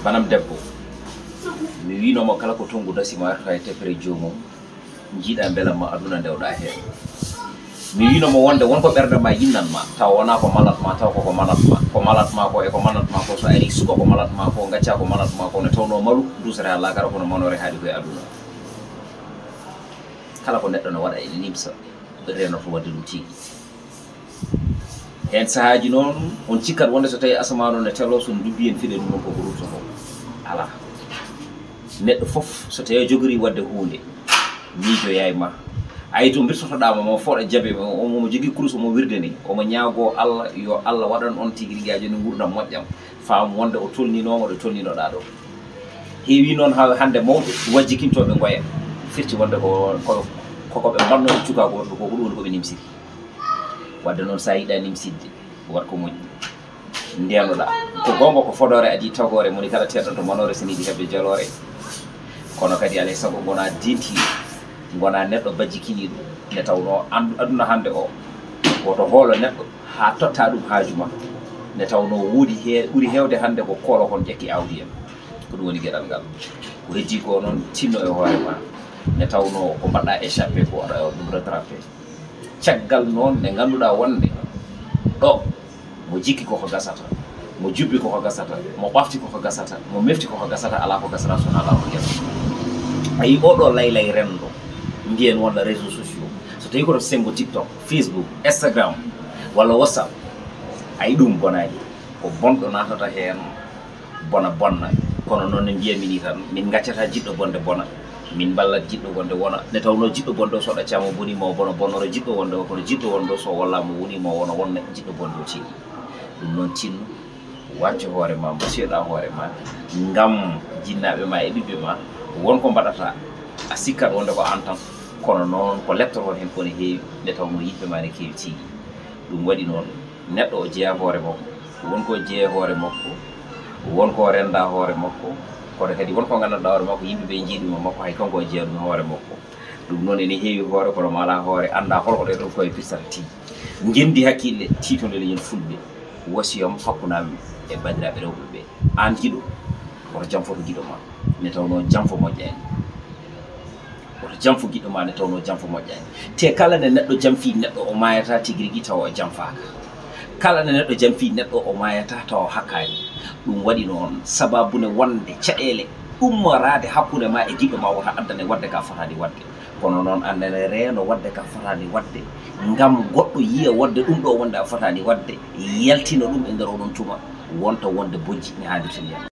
banam debbo mi winoma kala ko tongu dasi ma warta e tefere jomum jiiɗa beela ma aduna ndewɗa heen mi winoma wonde wonko ɓerde ma yinnanma taw wona ko malatma taw koko malatma ko malatma ko e ko malatma ko so ari suka ko malatma ko gacca ko malatma ko ne tawno malu dusere ha lagara kono manore haali koye aduna kala ko neɗɗo no waɗa e limsa renoto wadde ɗum tigi hen sahaji noon on cikkat wonde so tawi asamano ne telo so dubbi en fiɗe ɗum noon koko rutto ko ala neɗɗo fof so tawi jogori wadde hunde miijo yayma ay to birtotoɗama mo fooɗa jaabe omo jogui kurus omo wirde ni omo ñaago Allah yo Allah waɗan on tigui rigui joni gurdam moƴƴam faam wonde o tolninoma ɗo tolninoɗa ɗo heewi noon ha hande mawɓe wajjikintoɓe goya firti wonde koko ɓe mbanno cuka ko wonɗo ko ɗum woni koɓe nimsiri wadde noon sa yiiɗa nimsidde wat ko moƴƴi ndenoɗa ko gonga ko fodore adi tagore moni kala teɗɗo to manore seniɗi heɓe jalore kono kadi alay saago gona dentiɗo gona neɗɗo bajjikiniɗo nde tawno aduna hande o woto hoolo neɗɗo ha totta ɗum haajuma nde tawno woodi ɓuuri hewde hande ko koolo kon ƴekki awdi en ko ɗum woni gueɗal ngal ko heddi ko noon tinno e hoore ma nde tawno ko mbaɗɗa échappé ko waɗa ɗum rattrapé caggal noon nde ganduɗa wonde ɗo mo jikki koko gasata mo jubbi koko gasata mo ɓafti koko gasata mo mefti koko gasata ala ko gasata sona ala ko guesa ayi oɗo laylay renɗo mbiyen walla réseaux sociaux so tawi koto sengo TikTok Facebook Instagram walla WhatsApp ayi ɗum bonani ko bonɗo natata hen bona bonna kono noon ne mbiyami ni tan min gaccata jiɗɗo bonde bona min ballat jiɗɗo wonde wona nde tawno jiɗɗo bonde o so ɗaccama bonima o bona bonnoro jiɗɗo wonde o kono jiɗɗo wonde o so wallama wonima wona wonne jiɗɗo bonde o tigi ɗum noon tinno wacco hoore ma mbasiyoɗa hoore ma ngam jinnaɓe ma e ɓiɓɓe ma wonko mbaɗata a sikkat wonde ko an tan kono noon ko leptoton hen kone heewi nde tawno yiɗɓe ma ne keewi tigi ɗum waɗi noon neɗɗo o jeeya hoore makko wonko jeeye hoore makko wonko renda hoore makko kono kadi wonko gandanɗa hoore makko yimɓeɓe jiiɗuma makko hay kanko o jeeya ɗum hoore makko ɗum noon ene heewi hoore kono ma ala hoore anda holko ɗe ɗon koye pirsata tigi ngendi hakkille titode leñol fulɓe wasiyam hakkunami e bandiraɓe rewɓe ɓe an jiɗo woto jamfoto giɗo ma ne tawno jamfo moƴƴani woto jamfo giɗo ma ne tawno jamfo moƴƴani te kala nde neɗɗo jamfi neɗɗo o mayata tigui rigui tawa o jamfaka kala nde neɗɗo jamfi neɗɗo o mayata tawa hakkani ɗum waɗi noon sababune wonde caɗele ummorade hakkude ma e giɗo ma wota addane wadde ka fotani wadde kono noon andene reeno wadde ka fotani wadde ngam goɗɗo yiya wadde ɗum ɗo wonde a fotani wadde yaltina ɗum e nder oɗon tuma wonta wonde bojji ne haalirtani